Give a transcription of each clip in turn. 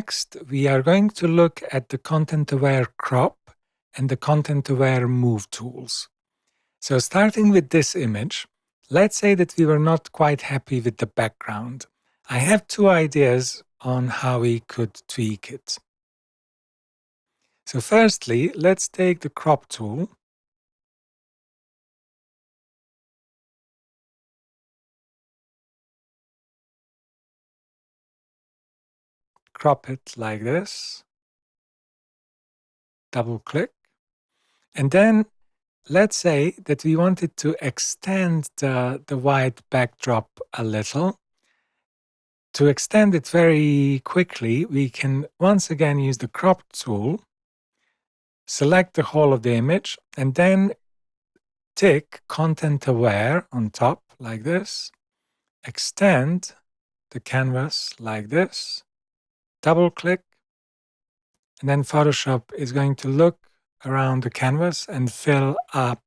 Next, we are going to look at the content-aware crop and the content-aware move tools. So starting with this image, let's say that we were not quite happy with the background. I have two ideas on how we could tweak it. So firstly, let's take the crop tool. Crop it like this. Double click. And then let's say that we wanted to extend the white backdrop a little. To extend it very quickly, we can once again use the crop tool, select the whole of the image, and then tick content aware on top like this, extend the canvas like this, double click, and then Photoshop is going to look around the canvas and fill up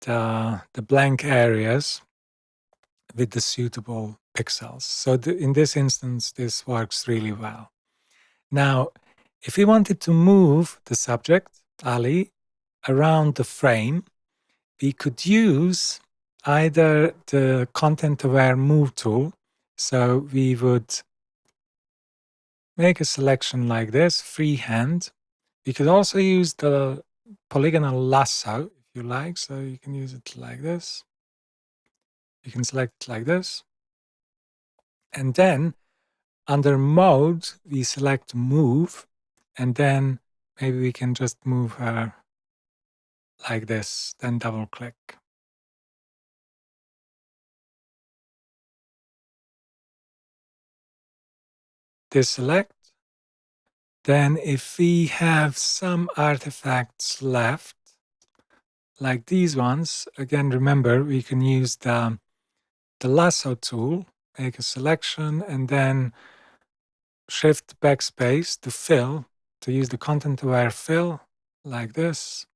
the blank areas with the suitable pixels. So in this instance, this works really well. Now, if we wanted to move the subject, Ali, around the frame, we could use either the content-aware move tool. So we would make a selection like this, freehand. We could also use the polygonal lasso, if you like. So you can use it like this. You can select it like this. And then under mode, we select move, and then maybe we can just move her like this, then double click. Deselect. Then if we have some artifacts left, like these ones, again, remember, we can use the lasso tool, make a selection, and then shift backspace to fill, to use the content-aware fill, like this.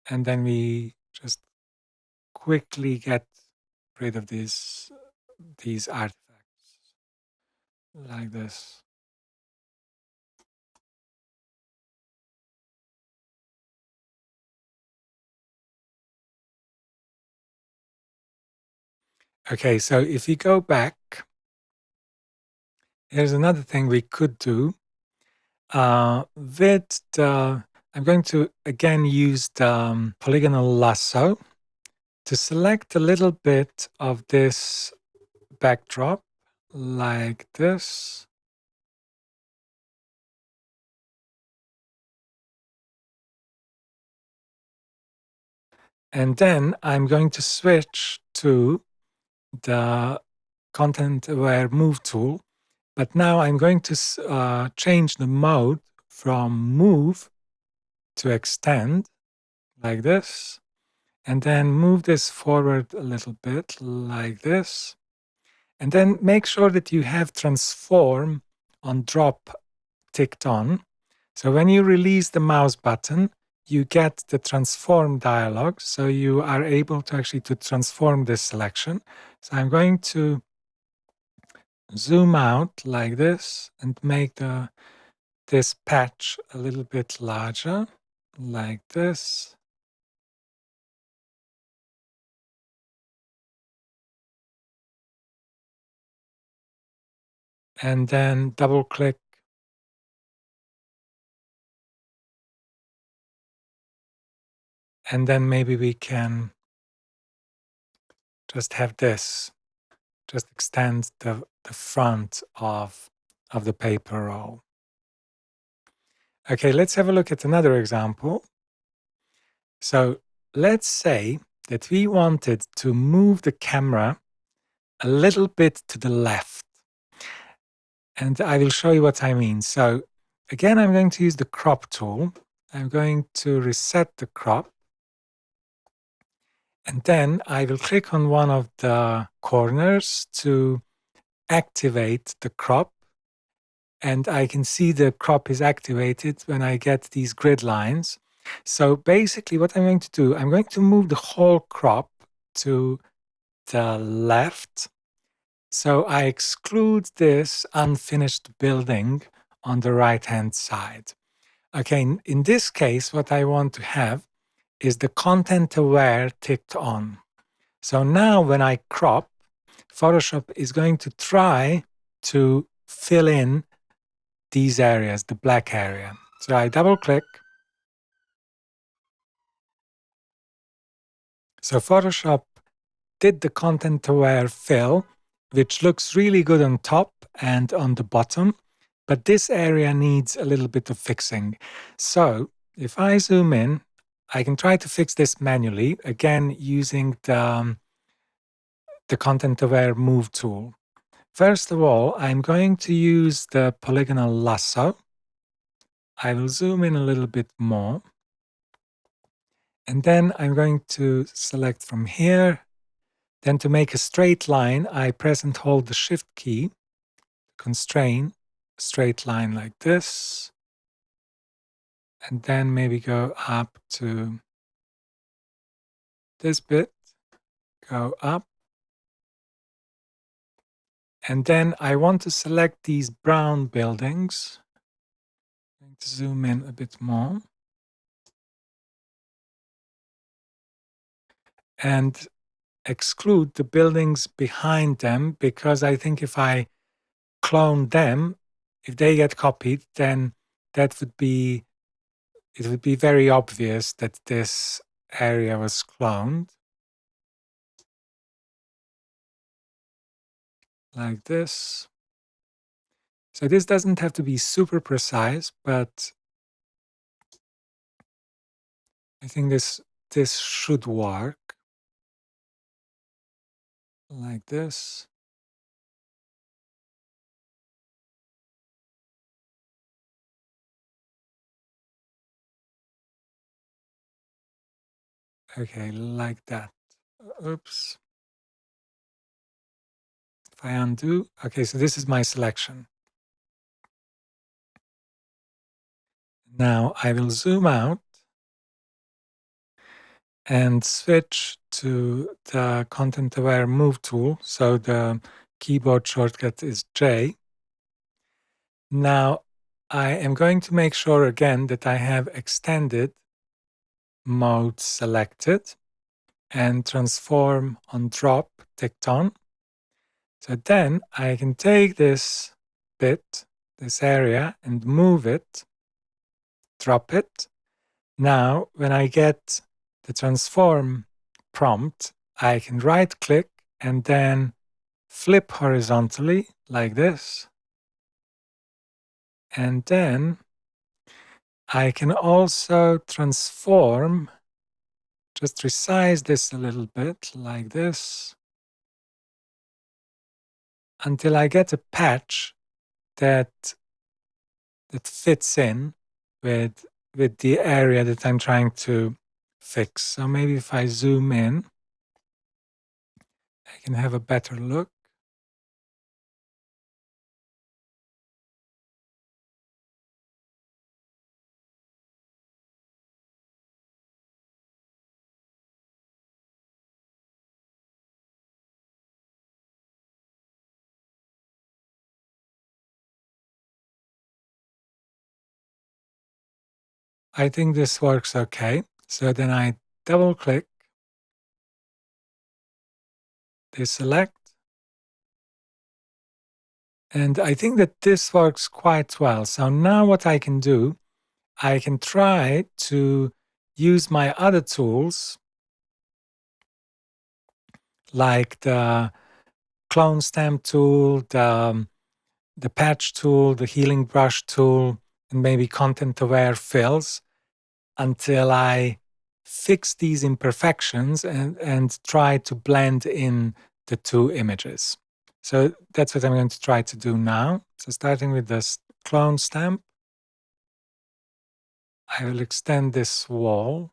And then we just quickly get rid of these artifacts, like this. Okay, so if we go back, here's another thing we could do. I'm going to again use the polygonal lasso to select a little bit of this backdrop, like this. And then I'm going to switch to the content-aware move tool. But now I'm going to change the mode from move to extend, like this. And then move this forward a little bit, like this. And then make sure that you have transform on drop ticked on. So when you release the mouse button, you get the transform dialog. So you are able to actually transform this selection. So I'm going to zoom out like this and make this patch a little bit larger, like this. And then double click. And then maybe we can just have this, just extend the front of the paper roll. Okay, let's have a look at another example. So let's say that we wanted to move the camera a little bit to the left. And I will show you what I mean. So again, I'm going to use the crop tool. I'm going to reset the crop. And then I will click on one of the corners to activate the crop. And I can see the crop is activated when I get these grid lines. So basically what I'm going to do, I'm going to move the whole crop to the left. So I exclude this unfinished building on the right-hand side. Okay, in this case, what I want to have is the content aware ticked on. So now when I crop, Photoshop is going to try to fill in these areas, the black area. So I double click. So Photoshop did the content aware fill, which looks really good on top and on the bottom, but this area needs a little bit of fixing. So if I zoom in, I can try to fix this manually, again using the content aware move tool. First of all, I'm going to use the polygonal lasso. I will zoom in a little bit more. And then I'm going to select from here. Then to make a straight line, I press and hold the Shift key, constrain a straight line like this. And then maybe go up to this bit, go up. And then I want to select these brown buildings. I'm going to zoom in a bit more. And exclude the buildings behind them, because I think if I clone them, if they get copied, then that would be, it would be very obvious that this area was cloned. Like this. So this doesn't have to be super precise, but I think this should work. Like this. Okay, like that. Oops. If I undo, okay, so this is my selection. Now I will zoom out and switch to the content aware move tool. So the keyboard shortcut is J. Now I am going to make sure again that I have extended mode selected and transform on drop ticked on. So then I can take this bit, this area, and move it, drop it. Now, when I get the transform prompt, I can right click and then flip horizontally like this. And then I can also transform, just resize this a little bit like this, until I get a patch that fits in with the area that I'm trying to fix. So maybe if I zoom in, I can have a better look. I think this works okay. So then I double click, deselect, and I think that this works quite well. So now what I can do, I can try to use my other tools like the clone stamp tool, the patch tool, the healing brush tool, and maybe content aware fills until I fix these imperfections and try to blend in the two images. So that's what I'm going to try to do now. So starting with this clone stamp, I will extend this wall.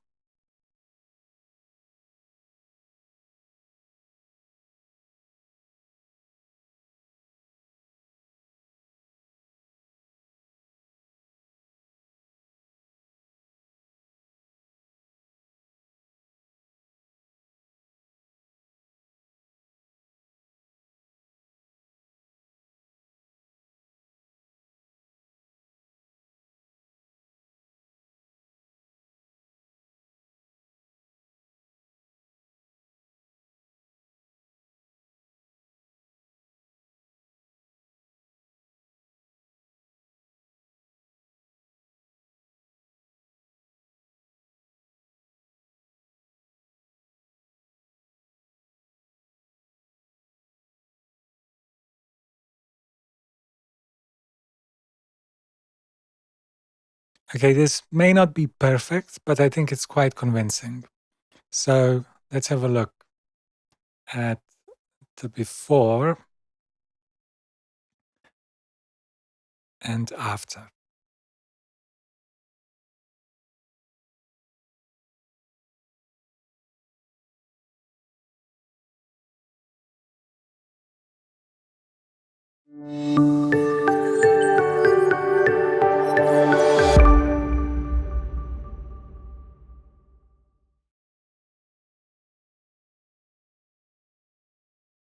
Okay, this may not be perfect, but I think it's quite convincing. So let's have a look at the before and after.